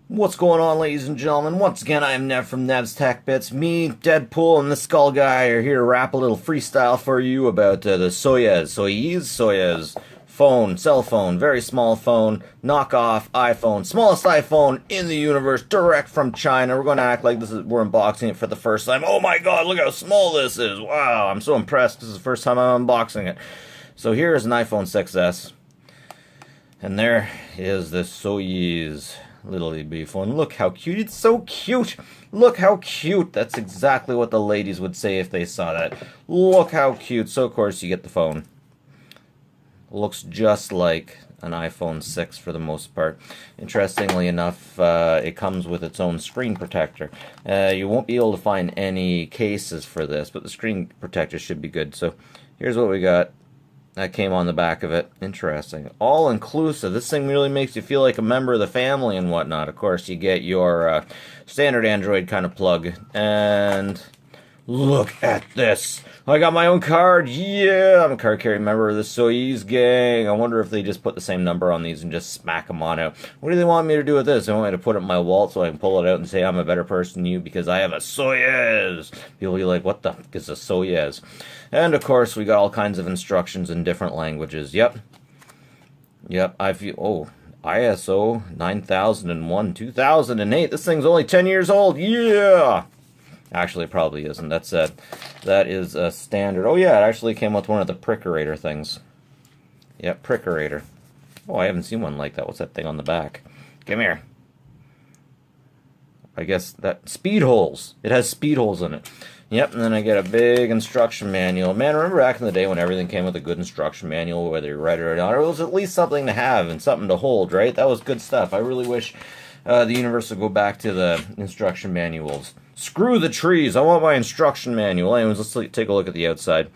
What's going on, ladies and gentlemen? Once again, I am Nev from Nev's Tech Bits. Me, Deadpool, and the Skull Guy are here to rap a little freestyle for you about the Soyes phone, cell phone, very small phone, knockoff iPhone, smallest iPhone in the universe, direct from China. We're going to act like we're unboxing it for the first time. Oh my god, look how small this is. Wow, I'm so impressed. This is the first time I'm unboxing it. So here is an iPhone 6S. And there is the Soyes little bitty phone. Look how cute. It's so cute. Look how cute. That's exactly what the ladies would say if they saw that. Look how cute. So, of course, you get the phone. Looks just like an iPhone 6 for the most part. Interestingly enough, it comes with its own screen protector. You won't be able to find any cases for this, but the screen protector should be good. So, here's what we got. That came on the back of it. Interesting. All inclusive. This thing really makes you feel like a member of the family and whatnot. Of course, you get your standard Android kind of plug. And look at this. I got my own card. Yeah, I'm a card carrying member of the Soyes gang. I wonder if they just put the same number on these and just smack them on out. What do they want me to do with this? They want me to put it in my wallet so I can pull it out and say I'm a better person than you because I have a Soyes. People will be like, what the fuck is a Soyes? And of course, we got all kinds of instructions in different languages. Yep. ISO 9001, 2008. This thing's only 10 years old. Yeah. Actually, it probably isn't. That is a standard. Oh yeah, it actually came with one of the prickerator things. Yep, prickerator. Oh, I haven't seen one like that. What's that thing on the back? Come here. I guess that speed holes. It has speed holes in it. Yep, and then I get a big instruction manual. Man, remember back in the day when everything came with a good instruction manual, whether you read it or not, or it was at least something to have and something to hold, right? That was good stuff. I really wish the universe would go back to the instruction manuals. Screw the trees. I want my instruction manual. Anyways, let's take a look at the outside.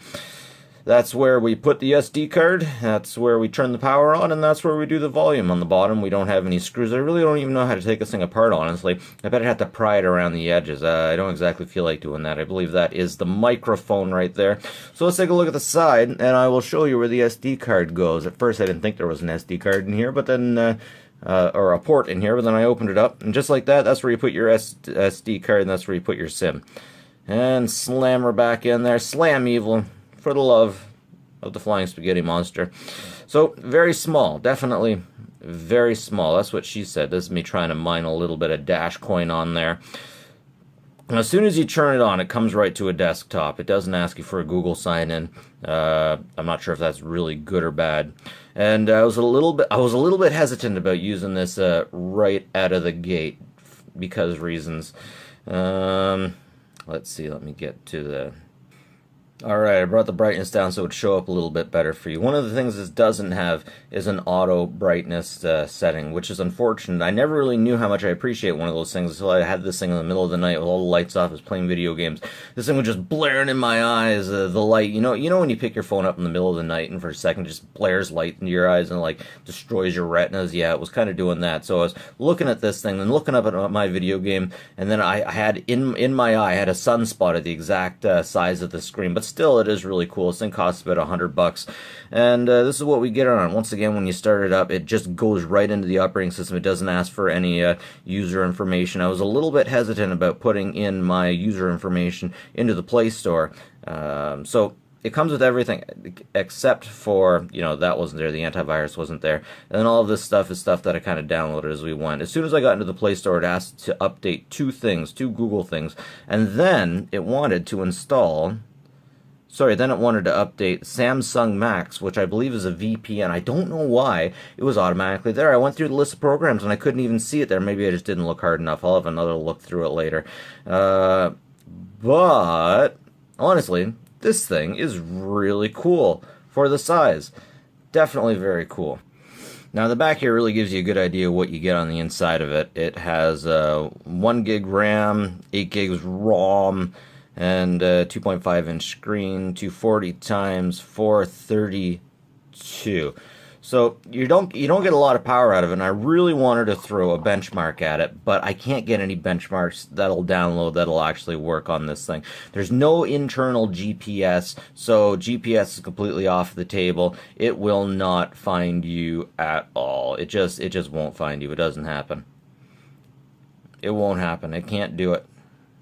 That's where we put the SD card, that's where we turn the power on, and that's where we do the volume. On the bottom, we don't have any screws. I really don't even know how to take this thing apart, honestly. I bet I'd have to pry it around the edges. I don't exactly feel like doing that. I believe that is the microphone right there. So let's take a look at the side, and I will show you where the SD card goes. At first, I didn't think there was an SD card in here, but then... or a port in here, but then I opened it up, and just like that, that's where you put your SD card, and that's where you put your SIM. And slam her back in there. Slam evil. For the love of the flying spaghetti monster. So, very small. Definitely very small. That's what she said. This is me trying to mine a little bit of Dash coin on there. And as soon as you turn it on, it comes right to a desktop. It doesn't ask you for a Google sign-in. I'm not sure if that's really good or bad. And I was a little bit hesitant about using this right out of the gate because reasons. Let's see. Let me get to the... Alright, I brought the brightness down so it would show up a little bit better for you. One of the things this doesn't have is an auto brightness setting, which is unfortunate. I never really knew how much I appreciate one of those things until I had this thing in the middle of the night with all the lights off, I was playing video games. This thing was just blaring in my eyes, the light. You know when you pick your phone up in the middle of the night and for a second just blares light into your eyes and like destroys your retinas? Yeah, it was kind of doing that. So I was looking at this thing and looking up at my video game, and then I had in my eye, I had a sunspot at the exact size of the screen, but still, it is really cool. This thing costs about $100, and this is what we get on it. Once again, when you start it up, it just goes right into the operating system. It doesn't ask for any user information. I was a little bit hesitant about putting in my user information into the Play Store. So it comes with everything except for, that wasn't there, the antivirus wasn't there. And then all of this stuff is stuff that I kind of downloaded as we went. As soon as I got into the Play Store, it asked to update two Google things, and then it wanted to install... then it wanted to update Samsung Max, which I believe is a VPN. I don't know why it was automatically there. I went through the list of programs and I couldn't even see it there. Maybe I just didn't look hard enough. I'll have another look through it later. But, honestly, this thing is really cool for the size. Definitely very cool. Now, the back here really gives you a good idea of what you get on the inside of it. It has 1 gig RAM, 8 gigs ROM, and 2.5-inch screen, 240 times 432. So you don't get a lot of power out of it, and I really wanted to throw a benchmark at it, but I can't get any benchmarks that'll download that'll actually work on this thing. There's no internal GPS, so GPS is completely off the table. It will not find you at all. It just won't find you. It doesn't happen. It won't happen. It can't do it.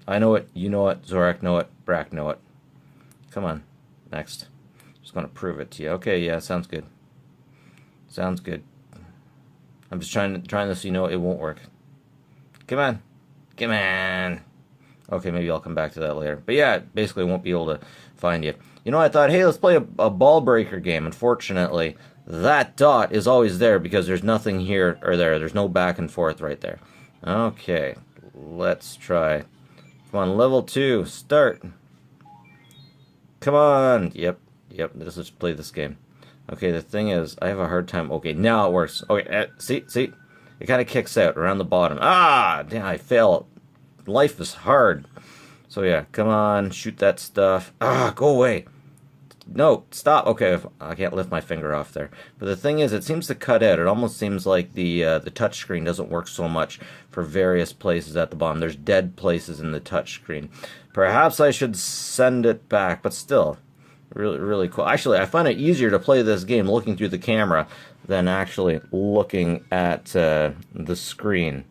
I know it. You know it. Zorak know it. Brack know it. Come on. Next. Just going to prove it to you. Okay, yeah, sounds good. Sounds good. I'm just trying this so you know it won't work. Come on. Come on. Okay, maybe I'll come back to that later. But yeah, basically won't be able to find you. You know, I thought, hey, let's play a ball breaker game. Unfortunately, that dot is always there because there's nothing here or there. There's no back and forth right there. Okay, let's try. Come on, level 2, start. Come on. Yep, let's play this game. Okay, the thing is, I have a hard time. Okay, now it works. Okay, see? It kind of kicks out around the bottom. Ah, damn, I fail. Life is hard. So yeah, come on, shoot that stuff. Ah, go away. No, stop. Okay, I can't lift my finger off there. But the thing is, it seems to cut out. It almost seems like the touch screen doesn't work so much for various places at the bottom. There's dead places in the touch screen. Perhaps I should send it back, but still, really cool. Actually, I find it easier to play this game looking through the camera than actually looking at the screen.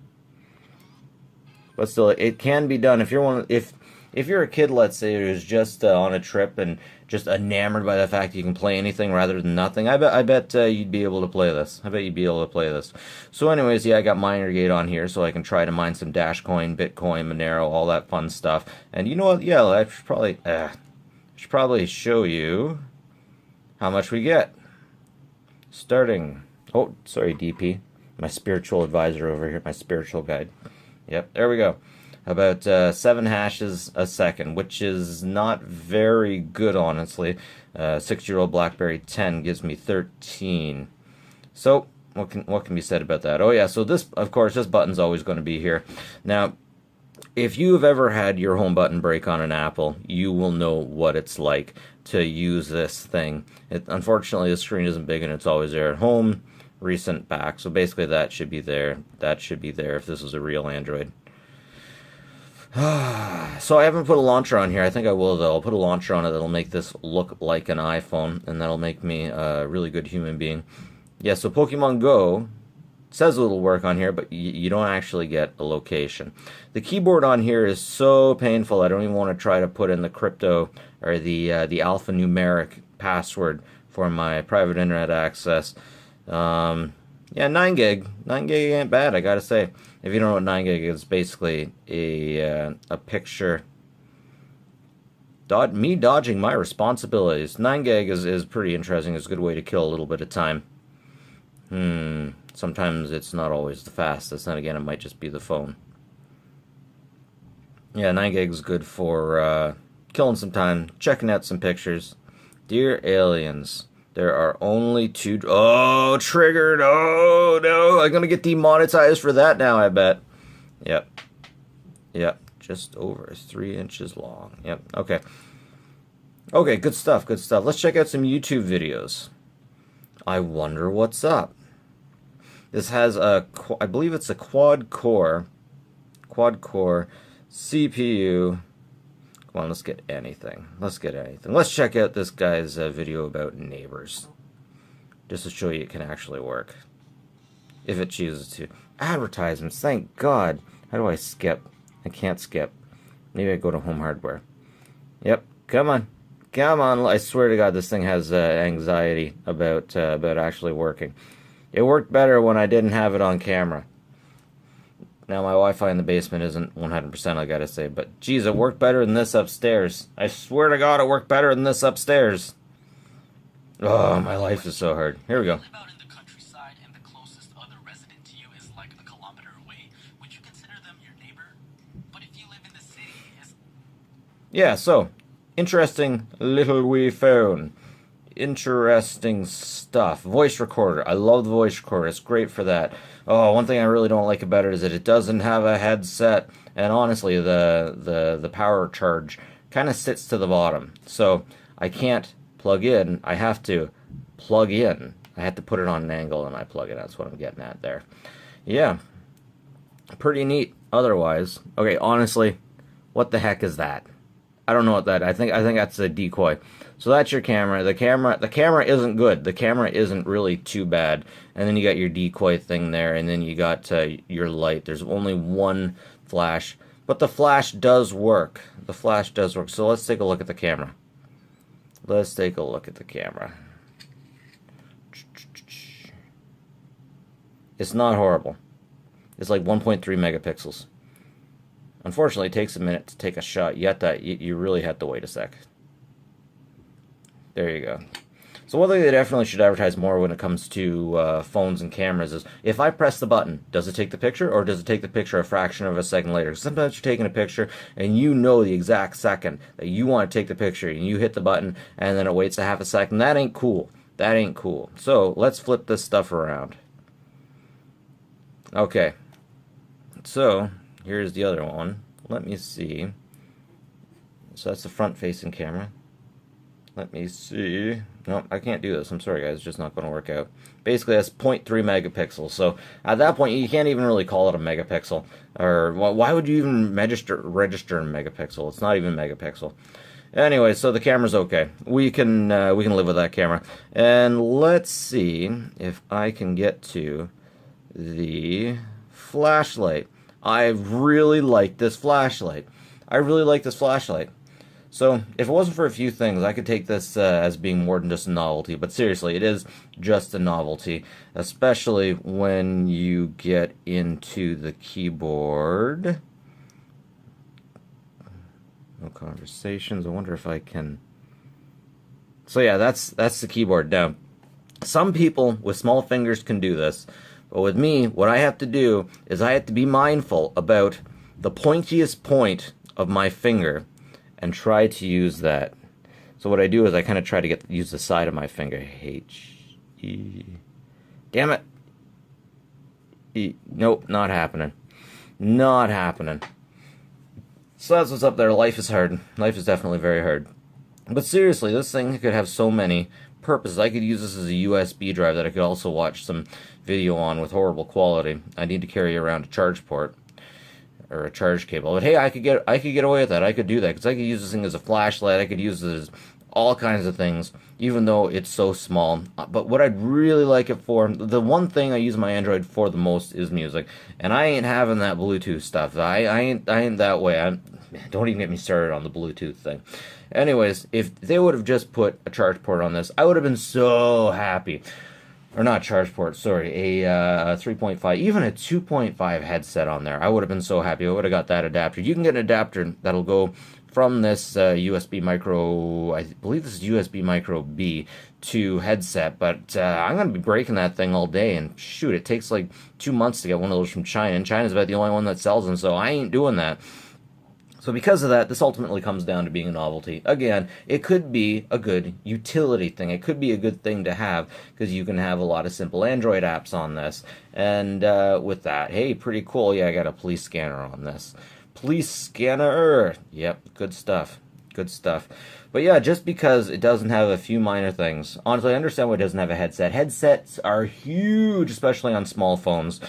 But still, it can be done if you're if you're a kid, let's say, who's just on a trip and just enamored by the fact that you can play anything rather than nothing. I bet you'd be able to play this. I bet you'd be able to play this. So anyways, yeah, I got MinerGate on here so I can try to mine some Dashcoin, Bitcoin, Monero, all that fun stuff. And you know what? Yeah, I should probably show you how much we get. Starting. Oh, sorry, DP. My spiritual advisor over here, my spiritual guide. Yep, there we go. About 7 hashes a second, which is not very good, honestly. 6-year-old BlackBerry 10 gives me 13. So, what can be said about that? Oh yeah, so this, of course, this button's always going to be here. Now, if you've ever had your home button break on an Apple, you will know what it's like to use this thing. Unfortunately, the screen isn't big and it's always there at home. Recent, back. So basically that should be there. That should be there if this was a real Android. So I haven't put a launcher on here. I think I will, though. I'll put a launcher on it that'll make this look like an iPhone, and that'll make me a really good human being. Yeah, so Pokemon Go says it'll work on here, but you don't actually get a location. The keyboard on here is so painful, I don't even want to try to put in the crypto or the alphanumeric password for my private internet access. Yeah, 9 gig. 9 gig ain't bad, I gotta say. If you don't know what 9 gig is, basically a picture. Me dodging my responsibilities. 9 gig is pretty interesting. It's a good way to kill a little bit of time. Sometimes it's not always the fastest. Then again, it might just be the phone. Yeah, 9 gig is good for killing some time, checking out some pictures. Dear aliens, there are only 2... Oh, triggered! Oh, no! I'm gonna get demonetized for that now, I bet. Yep. Just over 3 inches long. Yep, okay. Okay, good stuff, good stuff. Let's check out some YouTube videos. I wonder what's up. This has a... I believe it's a quad-core CPU... Come on, let's get anything. Let's check out this guy's video about neighbors. Just to show you it can actually work. If it chooses to. Advertisements, thank God. How do I skip? I can't skip. Maybe I go to home hardware. Yep, come on. I swear to God, this thing has anxiety about actually working. It worked better when I didn't have it on camera. Now, my Wi-Fi in the basement isn't 100%, I gotta say, but geez, it worked better than this upstairs. I swear to God, it worked better than this upstairs. Oh, my life is so hard. Here we go. Live out in the countryside and the closest other resident to you is like a kilometer away. Would you consider them your neighbor? But if you live in the city, yeah, so, interesting little wee phone. Interesting stuff. Voice recorder. I love the voice recorder. It's great for that. Oh, one thing I really don't like about it is that it doesn't have a headset, and honestly, the power charge kind of sits to the bottom. So I can't plug in. I have to plug in. I have to put it on an angle, and I plug it. That's what I'm getting at there. Yeah, pretty neat. Otherwise, okay. Honestly, what the heck is that? I don't know what that. I think that's a decoy. So that's your camera. The camera isn't good. The camera isn't really too bad. And then you got your decoy thing there, and then you got your light. There's only one flash, but the flash does work. The flash does work. So let's take a look at the camera. Let's take a look at the camera. It's not horrible. It's like 1.3 megapixels. Unfortunately, it takes a minute to take a shot. You really have to wait a sec. There you go. So one thing they definitely should advertise more when it comes to phones and cameras is, if I press the button, does it take the picture, or does it take the picture a fraction of a second later? Sometimes you're taking a picture and you know the exact second that you want to take the picture, and you hit the button and then it waits a half a second. That ain't cool. That ain't cool. So let's flip this stuff around. Okay. So here's the other one. Let me see. So that's the front-facing camera. Let me see. No, I can't do this. I'm sorry, guys. It's just not going to work out. Basically, that's 0.3 megapixels. So at that point, you can't even really call it a megapixel. Or why would you even register in megapixel? It's not even megapixel. Anyway, so the camera's okay. We can live with that camera. And let's see if I can get to the flashlight. I really like this flashlight. So, if it wasn't for a few things, I could take this as being more than just a novelty. But seriously, it is just a novelty. Especially when you get into the keyboard. No conversations. I wonder if I can... So yeah, that's the keyboard. Now, some people with small fingers can do this. But with me, what I have to do is I have to be mindful about the pointiest point of my finger and try to use that. So what I do is I kind of try to use the side of my finger. H-E. Damn it. E. Nope, not happening. Not happening. So that's what's up there. Life is hard. Life is definitely very hard. But seriously, this thing could have so many purposes. I could use this as a USB drive that I could also watch some video on with horrible quality. I need to carry around a charge port or a charge cable. But hey, I could get away with that. I could do that because I could use this thing as a flashlight. I could use it as all kinds of things, even though it's so small. But what I'd really like it for, the one thing I use my Android for the most is music, and I ain't having that Bluetooth stuff. I ain't that way. Don't even get me started on the Bluetooth thing. Anyways, if they would have just put a charge port on this, I would have been so happy. Or not charge port, sorry, a 3.5, even a 2.5 headset on there. I would have been so happy. I would have got that adapter. You can get an adapter that'll go from this USB micro, I believe this is USB micro B, to headset, but I'm going to be breaking that thing all day, and shoot, it takes like 2 months to get one of those from China, and China's about the only one that sells them, so I ain't doing that. So because of that, this ultimately comes down to being a novelty. Again, it could be a good utility thing. It could be a good thing to have because you can have a lot of simple Android apps on this. And with that, hey, pretty cool. Yeah, I got a police scanner on this. Police scanner. Yep, good stuff. Good stuff. But yeah, just because it doesn't have a few minor things. Honestly, I understand why it doesn't have a headset. Headsets are huge, especially on small phones.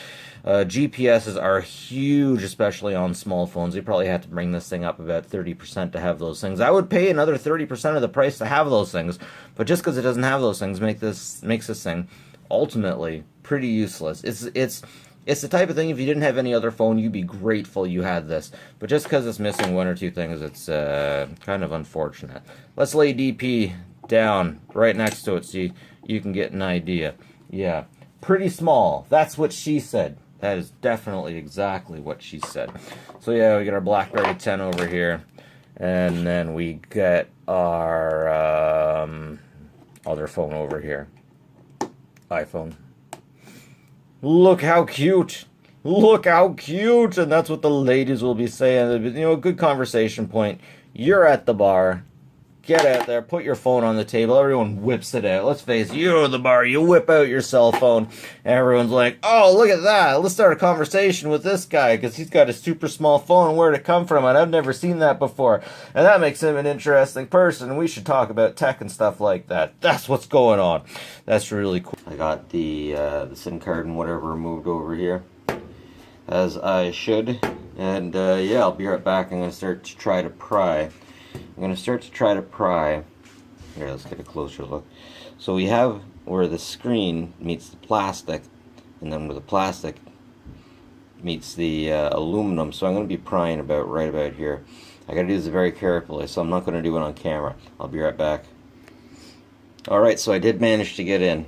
GPSs are huge, especially on small phones. You probably have to bring this thing up about 30% to have those things. I would pay another 30% of the price to have those things, but just because it doesn't have those things makes this thing ultimately pretty useless. It's the type of thing, if you didn't have any other phone, you'd be grateful you had this. But just because it's missing one or two things, it's kind of unfortunate. Let's lay DP down right next to it so you can get an idea. Yeah, pretty small. That's what she said. That is definitely exactly what she said. So yeah, we get our BlackBerry 10 over here. And then we get our other phone over here. iPhone. Look how cute! Look how cute! And that's what the ladies will be saying. You know, a good conversation point. You're at the bar. Get out there, put your phone on the table, everyone whips it out. Let's face it, you're at the bar, you whip out your cell phone, and everyone's like, oh, look at that, let's start a conversation with this guy, because he's got a super small phone, where'd it come from, and I've never seen that before. And that makes him an interesting person, and we should talk about tech and stuff like that. That's what's going on. That's really cool. I got the SIM card and whatever removed over here, as I should. And yeah, I'll be right back. I'm going to start to try to pry I'm going to start to try to pry. Here, let's get a closer look. So we have where the screen meets the plastic, and then where the plastic meets the aluminum. So I'm going to be prying right about here. I got to do this very carefully, so I'm not going to do it on camera. I'll be right back. Alright, so I did manage to get in.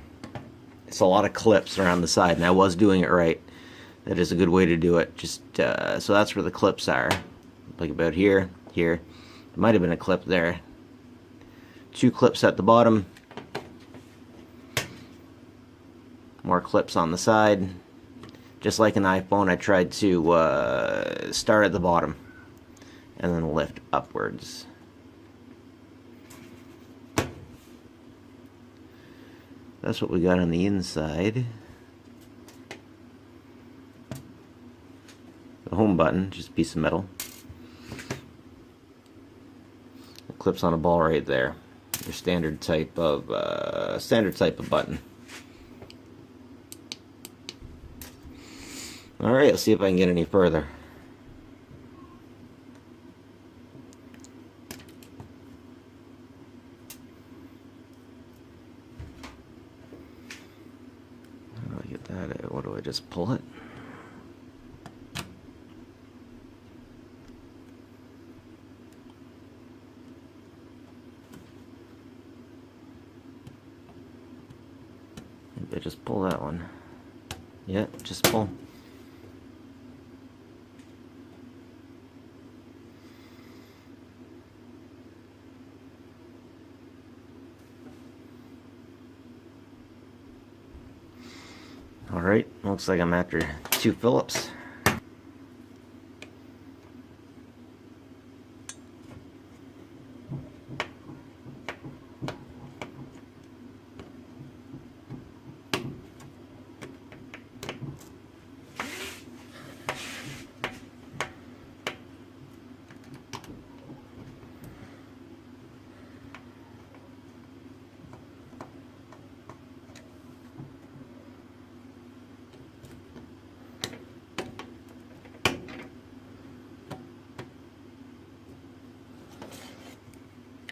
It's a lot of clips around the side, and I was doing it right. That is a good way to do it. Just so that's where the clips are. Like about here, here. There might have been a clip there. 2 clips at the bottom. More clips on the side. Just like an iPhone, I tried to start at the bottom and then lift upwards. That's what we got on the inside. The home button, just a piece of metal. It clips on a ball right there. Your standard type of button. All right, let's see if I can get any further. How do I get that out? What do I just pull it? Maybe I just pull that one. Yeah, just pull. Alright, looks like I'm after 2 Phillips.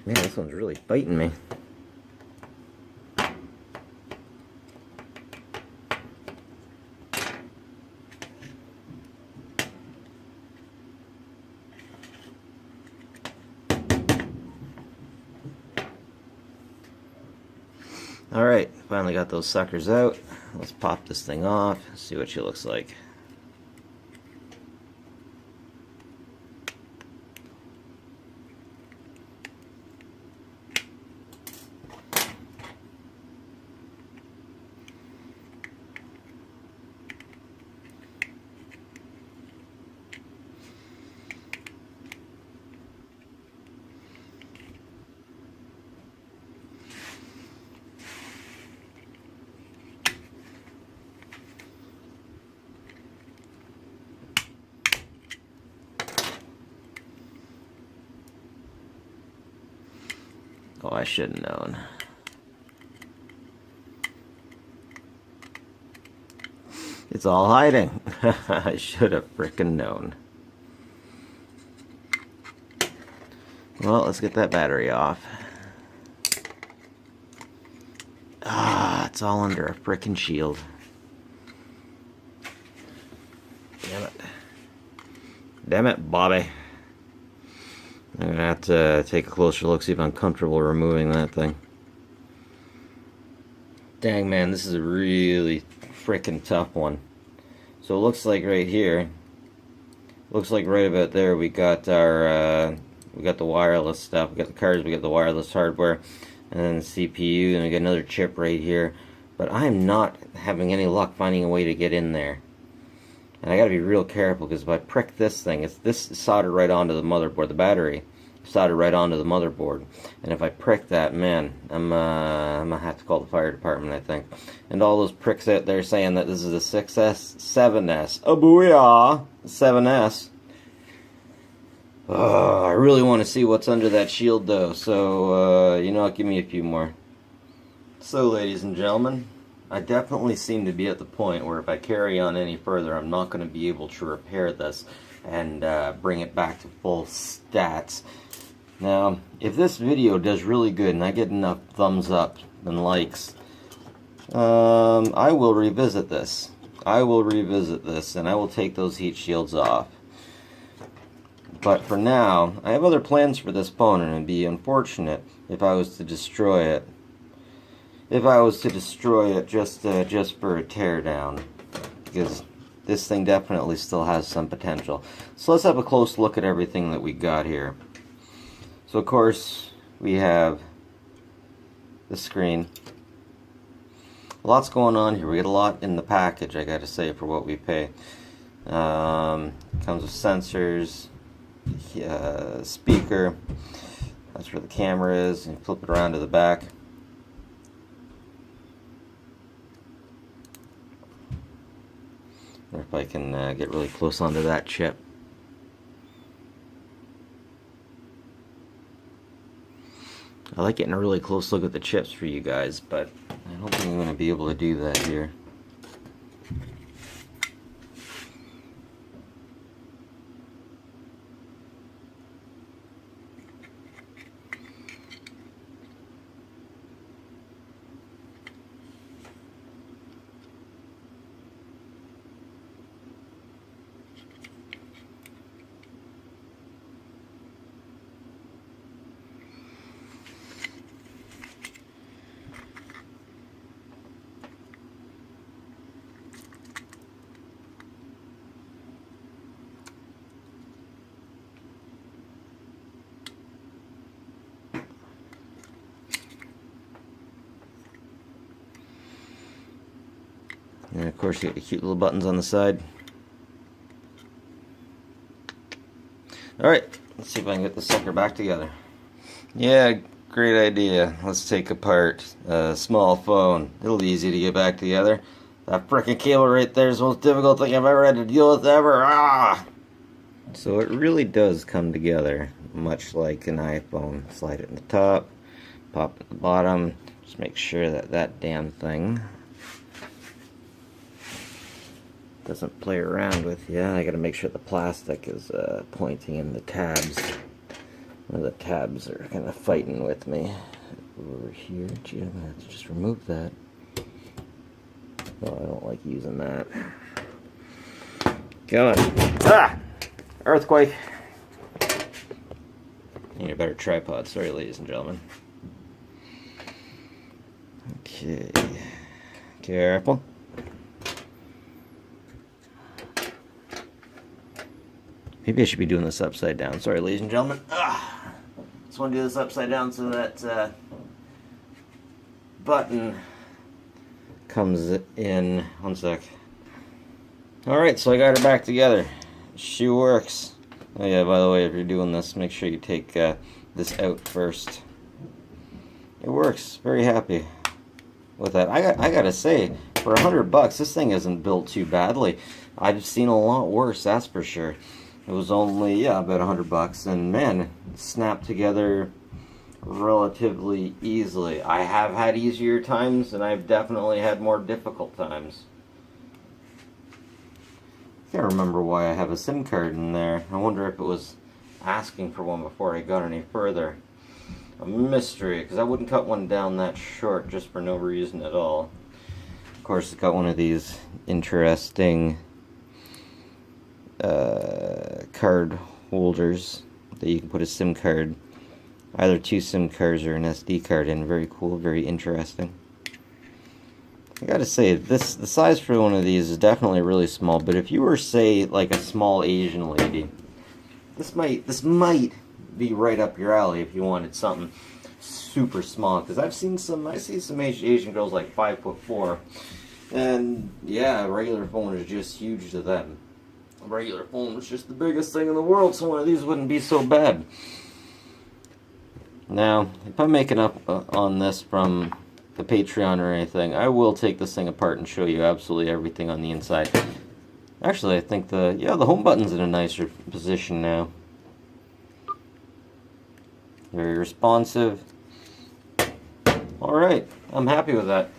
Man, this one's really biting me. Alright, finally got those suckers out. Let's pop this thing off, see what she looks like. Oh, I should have known. It's all hiding. I should have frickin' known. Well, let's get that battery off. Ah, it's all under a frickin' shield. Damn it. Damn it, Bobby. I'm gonna have to take a closer look, see if I'm comfortable removing that thing. Dang, man, this is a really freaking tough one. So it looks like right here, looks like right about there we got our, we got the wireless stuff, we got the cards, we got the wireless hardware, and then the CPU, and we got another chip right here. But I'm not having any luck finding a way to get in there. And I gotta be real careful, because if I prick this thing, this is soldered right onto the motherboard, the battery soldered right onto the motherboard. And if I prick that, man, I'm gonna have to call the fire department, I think. And all those pricks out there saying that this is a 6S, 7S. Oh booyah! 7S. I really want to see what's under that shield though, so, you know what, give me a few more. So, ladies and gentlemen, I definitely seem to be at the point where if I carry on any further, I'm not going to be able to repair this and bring it back to full stats. Now, if this video does really good and I get enough thumbs up and likes, I will revisit this. I will revisit this and I will take those heat shields off. But for now, I have other plans for this phone, and it would be unfortunate if I was to destroy it. If I was to destroy it just for a teardown, because this thing definitely still has some potential. So let's have a close look at everything that we got here. So of course we have the screen. Lots going on here. We get a lot in the package, I gotta say, for what we pay. Comes with sensors, speaker. That's where the camera is. And you flip it around to the back. Or if I can get really close onto that chip. I like getting a really close look at the chips for you guys, but I don't think I'm going to be able to do that here. And of course you get the cute little buttons on the side. Alright, let's see if I can get the sucker back together. Yeah, great idea. Let's take apart a small phone. It'll be easy to get back together. That frickin' cable right there is the most difficult thing I've ever had to deal with ever. Ah! So it really does come together, much like an iPhone. Slide it in the top, pop at the bottom. Just make sure that that damn thing doesn't play around with you. I gotta make sure the plastic is pointing in the tabs. One of the tabs are kind of fighting with me. Over here, gee, I'm gonna have to just remove that. Oh, I don't like using that. Go on. Ah! Earthquake! Need a better tripod. Sorry, ladies and gentlemen. Okay. Careful. Maybe I should be doing this upside down. Sorry, ladies and gentlemen. Just want to do this upside down so that button comes in. One sec. Alright, so I got her back together. She works. Oh yeah, by the way, if you're doing this, make sure you take this out first. It works. Very happy with that. I gotta say, for $100, this thing isn't built too badly. I've seen a lot worse, that's for sure. It was only, yeah, about $100, and man, it snapped together relatively easily. I have had easier times, and I've definitely had more difficult times. I can't remember why I have a SIM card in there. I wonder if it was asking for one before I got any further. A mystery, because I wouldn't cut one down that short just for no reason at all. Of course, it's got one of these interesting card holders that you can put a SIM card, either two SIM cards or an SD card in. Very cool, very interesting. I gotta say, the size for one of these is definitely really small, but if you were, say, like a small Asian lady, this might be right up your alley if you wanted something super small, because I see some Asian girls like 5'4", and yeah, a regular phone is just huge to them. A regular phone was just the biggest thing in the world, so one of these wouldn't be so bad. Now, if I'm making up on this from the Patreon or anything, I will take this thing apart and show you absolutely everything on the inside. Actually, I think the home button's in a nicer position now. Very responsive. Alright, I'm happy with that.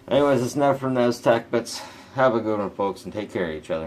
Anyways, it's Nev from Nev's Tech Bits. Have a good one, folks, and take care of each other.